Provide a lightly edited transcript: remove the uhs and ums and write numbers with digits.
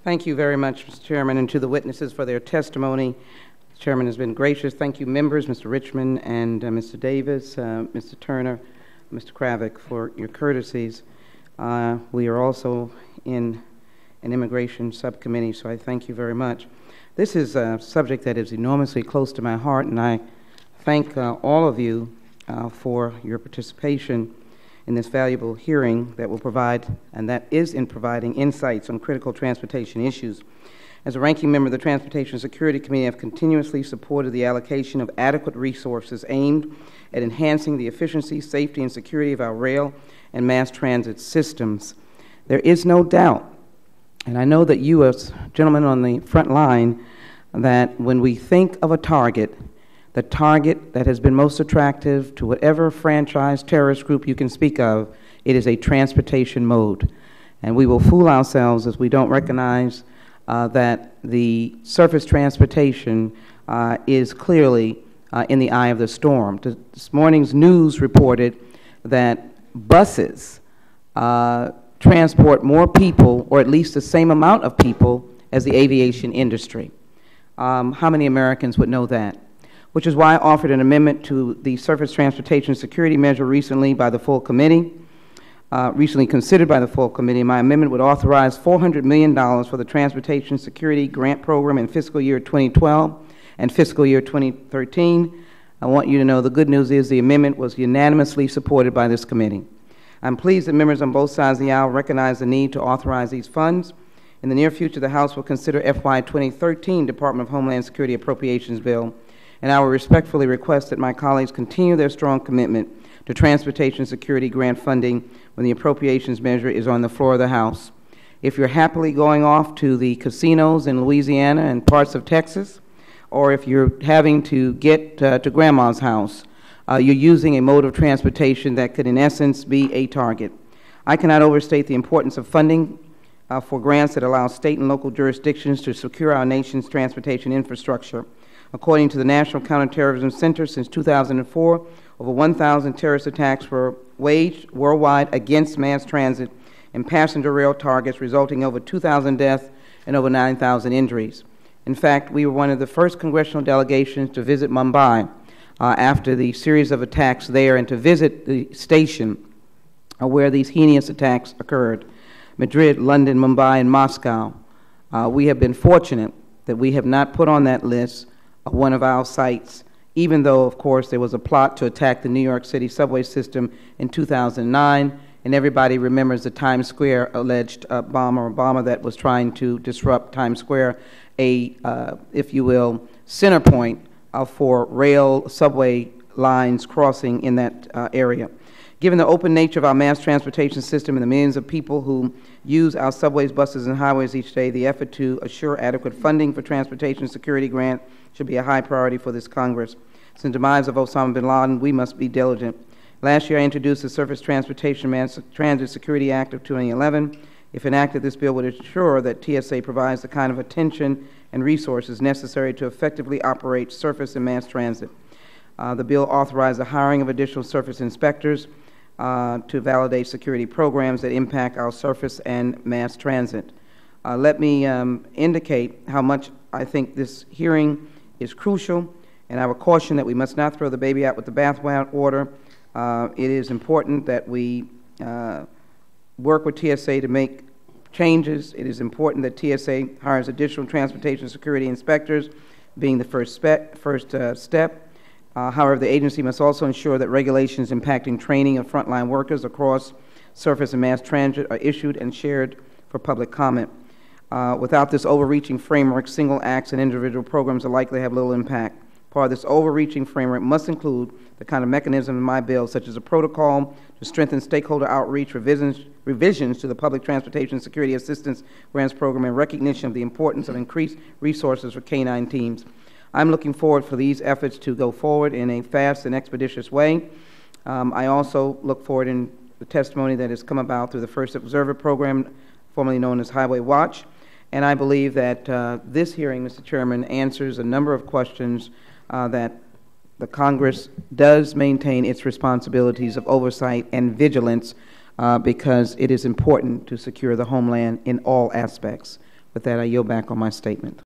Thank you very much, Mr. Chairman, and to the witnesses for their testimony. The Chairman has been gracious. Thank you, members, Mr. Richmond and Mr. Davis, Mr. Turner, Mr. Kravick, for your courtesies. We are also in an immigration subcommittee, so I thank you very much. This is a subject that is enormously close to my heart, and I thank all of you for your participation in this valuable hearing that will provide, and that is in providing, insights on critical transportation issues. As a ranking member of the Transportation Security Committee, I have continuously supported the allocation of adequate resources aimed at enhancing the efficiency, safety, and security of our rail and mass transit systems. There is no doubt, and I know that you as gentlemen on the front line, that when we think of a target, the target that has been most attractive to whatever franchise terrorist group you can speak of, it is a transportation mode. And we will fool ourselves if we don't recognize that the surface transportation is clearly in the eye of the storm. This morning's news reported that buses transport more people, or at least the same amount of people, as the aviation industry. How many Americans would know that? Which is why I offered an amendment to the Surface Transportation Security Measure recently by the full committee, recently considered by the full committee. My amendment would authorize $400 million for the Transportation Security Grant Program in fiscal year 2012 and fiscal year 2013. I want you to know the good news is the amendment was unanimously supported by this committee. I'm pleased that members on both sides of the aisle recognize the need to authorize these funds. In the near future, the House will consider FY 2013 Department of Homeland Security Appropriations Bill, and I will respectfully request that my colleagues continue their strong commitment to transportation security grant funding when the appropriations measure is on the floor of the House. If you're happily going off to the casinos in Louisiana and parts of Texas, or if you're having to get to Grandma's house, you're using a mode of transportation that could in essence be a target. I cannot overstate the importance of funding for grants that allow state and local jurisdictions to secure our nation's transportation infrastructure. According to the National Counterterrorism Center, since 2004, over 1,000 terrorist attacks were waged worldwide against mass transit and passenger rail targets, resulting in over 2,000 deaths and over 9,000 injuries. In fact, we were one of the first congressional delegations to visit Mumbai after the series of attacks there, and to visit the station where these heinous attacks occurred: Madrid, London, Mumbai, and Moscow. We have been fortunate that we have not put on that list one of our sites, even though, of course, there was a plot to attack the New York City subway system in 2009, and everybody remembers the Times Square alleged bomber that was trying to disrupt Times Square, if you will, center point for rail subway lines crossing in that area. Given the open nature of our mass transportation system and the millions of people who use our subways, buses, and highways each day, the effort to assure adequate funding for transportation security grant should be a high priority for this Congress. Since the demise of Osama bin Laden, we must be diligent. Last year, I introduced the Surface Transportation Mass Transit Security Act of 2011. If enacted, this bill would ensure that TSA provides the kind of attention and resources necessary to effectively operate surface and mass transit. The bill authorized the hiring of additional surface inspectors to validate security programs that impact our surface and mass transit. Let me indicate how much I think this hearing is crucial, and I will caution that we must not throw the baby out with the bathwater. It is important that we work with TSA to make changes. It is important that TSA hires additional transportation security inspectors, being the first step. However, the agency must also ensure that regulations impacting training of frontline workers across surface and mass transit are issued and shared for public comment. Without this overreaching framework, single acts and individual programs are likely to have little impact. Part of this overreaching framework must include the kind of mechanism in my bill, such as a protocol to strengthen stakeholder outreach, revisions to the Public Transportation Security Assistance Grants Program, and recognition of the importance of increased resources for K-9 teams. I'm looking forward for these efforts to go forward in a fast and expeditious way. I also look forward in the testimony that has come about through the First Observer Program, formerly known as Highway Watch. And I believe that this hearing, Mr. Chairman, answers a number of questions that the Congress does maintain its responsibilities of oversight and vigilance because it is important to secure the homeland in all aspects. With that, I yield back on my statement.